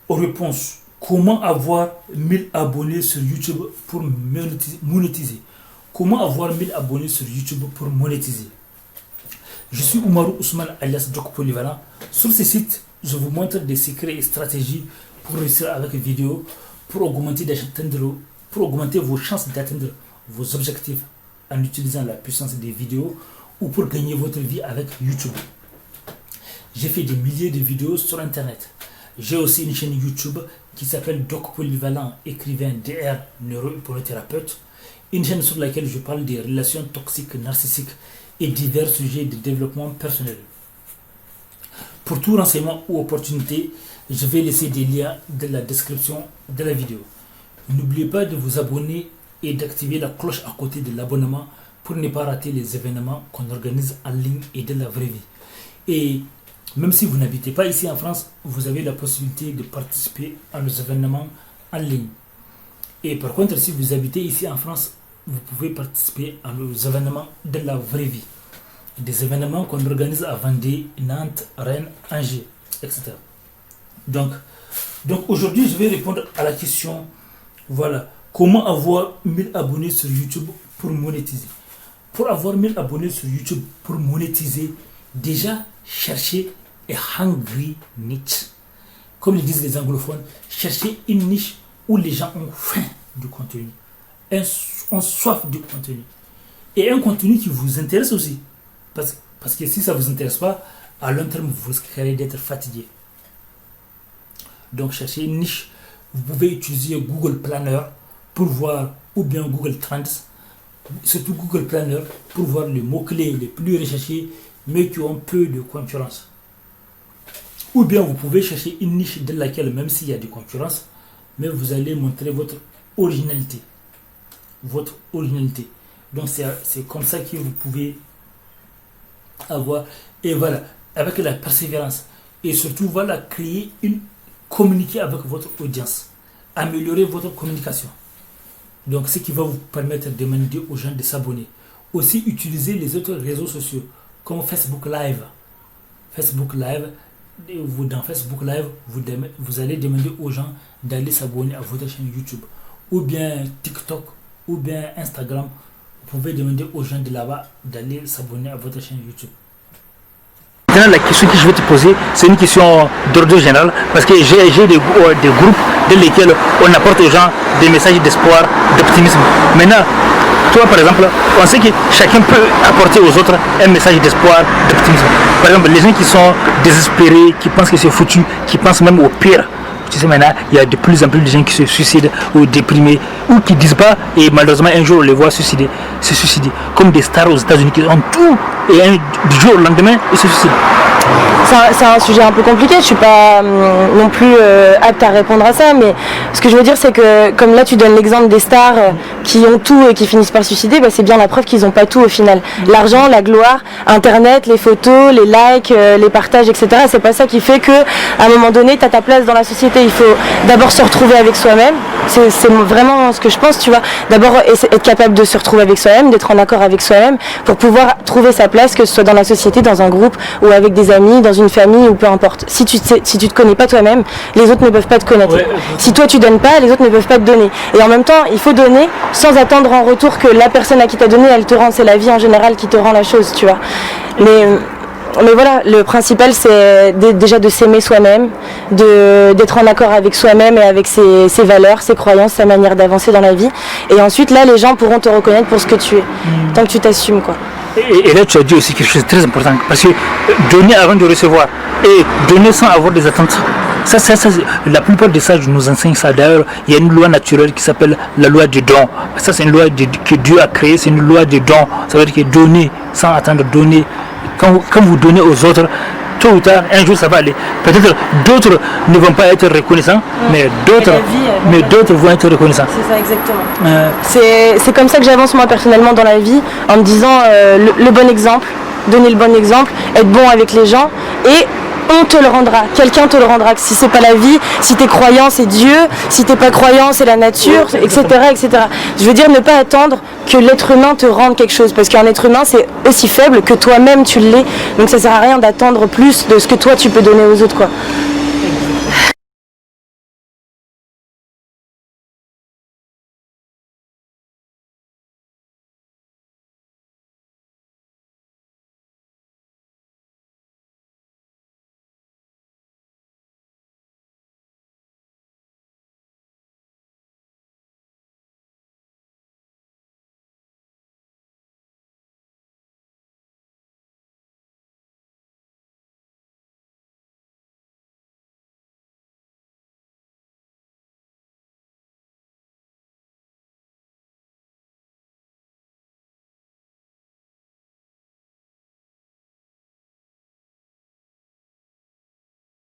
aux réponses. Comment avoir 1000 abonnés sur YouTube pour monétiser? Comment avoir 1000 abonnés sur YouTube pour monétiser? Je suis Oumarou Ousmane alias Doc Polyvalent. Sur ce site, je vous montre des secrets et stratégies pour réussir avec les vidéos, pour augmenter vos chances d'atteindre vos objectifs en utilisant la puissance des vidéos ou pour gagner votre vie avec YouTube. J'ai fait des milliers de vidéos sur Internet. J'ai aussi une chaîne YouTube qui s'appelle Doc Polyvalent, écrivain DR, neurohypnothérapeute. Une chaîne sur laquelle je parle des relations toxiques, narcissiques et divers sujets de développement personnel. Pour tout renseignement ou opportunité, je vais laisser des liens dans la description de la vidéo. N'oubliez pas de vous abonner et d'activer la cloche à côté de l'abonnement pour ne pas rater les événements qu'on organise en ligne et de la vraie vie. Et même si vous n'habitez pas ici en France, vous avez la possibilité de participer à nos événements en ligne. Et par contre, si vous habitez ici en France, vous pouvez participer à nos événements de la vraie vie. Des événements qu'on organise à Vendée, Nantes, Rennes, Angers, etc. Donc aujourd'hui, je vais répondre à la question, voilà, comment avoir 1000 abonnés sur YouTube pour monétiser. Pour avoir 1000 abonnés sur YouTube pour monétiser, déjà, cherchez a hungry niche. Comme le disent les anglophones, cherchez une niche où les gens ont faim du contenu, ont soif du contenu. Et un contenu qui vous intéresse aussi. Parce que si ça ne vous intéresse pas, à long terme, vous risquerez d'être fatigué. Donc cherchez une niche. Vous pouvez utiliser Google Planner pour voir, ou bien Google Trends, surtout Google Planner pour voir les mots-clés les plus recherchés, mais qui ont peu de concurrence. Ou bien vous pouvez chercher une niche dans laquelle, même s'il y a de concurrence, mais vous allez montrer votre originalité. Votre originalité. Donc c'est comme ça que vous pouvez avoir, et voilà, avec la persévérance. Et surtout, voilà, communiquer avec votre audience. Améliorer votre communication. Donc ce qui va vous permettre de demander aux gens de s'abonner. Aussi utiliser les autres réseaux sociaux, comme Facebook Live. Facebook Live, dans Facebook Live, vous allez demander aux gens d'aller s'abonner à votre chaîne YouTube. Ou bien TikTok, ou bien Instagram. Vous pouvez demander aux gens de là-bas d'aller s'abonner à votre chaîne YouTube. Maintenant, la question que je vais te poser, c'est une question d'ordre général, parce que j'ai des groupes dans lesquels on apporte aux gens des messages d'espoir, d'optimisme. Maintenant, toi par exemple, on sait que chacun peut apporter aux autres un message d'espoir, d'optimisme. Par exemple, les gens qui sont désespérés, qui pensent que c'est foutu, qui pensent même au pire. Tu sais, maintenant, il y a de plus en plus de gens qui se suicident ou déprimés, ou qui disent pas, et malheureusement un jour on les voit se suicider, comme des stars aux États-Unis qui ont tout, et du jour au lendemain, ils se suicident. C'est un sujet un peu compliqué, je suis pas non plus apte à répondre à ça, mais ce que je veux dire c'est que comme là tu donnes l'exemple des stars qui ont tout et qui finissent par se suicider, c'est bien la preuve qu'ils n'ont pas tout au final. L'argent, la gloire, internet, les photos, les likes, les partages, etc. C'est pas ça qui fait que à un moment donné tu as ta place dans la société. Il faut d'abord se retrouver avec soi-même, c'est vraiment ce que je pense, tu vois. D'abord être capable de se retrouver avec soi-même, d'être en accord avec soi-même pour pouvoir trouver sa place, que ce soit dans la société, dans un groupe ou avec des amis, dans une famille ou peu importe. Si tu te connais pas toi-même, les autres ne peuvent pas te connaître. Ouais. Si toi tu donnes pas, les autres ne peuvent pas te donner. Et en même temps, il faut donner sans attendre en retour que la personne à qui t'a donné, elle te rend. C'est la vie en général qui te rend la chose, tu vois. Mais voilà, le principal c'est déjà de s'aimer soi-même, d'être en accord avec soi-même et avec ses valeurs, ses croyances, sa manière d'avancer dans la vie. Et ensuite là, les gens pourront te reconnaître pour ce que tu es, tant que tu t'assumes, quoi. Et là, tu as dit aussi quelque chose de très important, parce que donner avant de recevoir et donner sans avoir des attentes, ça, la plupart des sages nous enseignent ça. D'ailleurs, il y a une loi naturelle qui s'appelle la loi du don. Ça, c'est une loi que Dieu a créée, c'est une loi du don. Ça veut dire que donner sans attendre, donner. Quand vous donnez aux autres, tôt ou tard, un jour ça va aller. Peut-être d'autres ne vont pas être reconnaissants, mais d'autres vont être reconnaissants. C'est ça, exactement. C'est comme ça que j'avance moi personnellement dans la vie, en me disant le bon exemple, donner le bon exemple, être bon avec les gens, et on te le rendra, quelqu'un te le rendra. Si c'est pas la vie, si t'es croyant c'est Dieu, si t'es pas croyant c'est la nature, etc., etc. Je veux dire ne pas attendre que l'être humain te rende quelque chose, parce qu'un être humain c'est aussi faible que toi-même tu l'es, donc ça sert à rien d'attendre plus de ce que toi tu peux donner aux autres, quoi.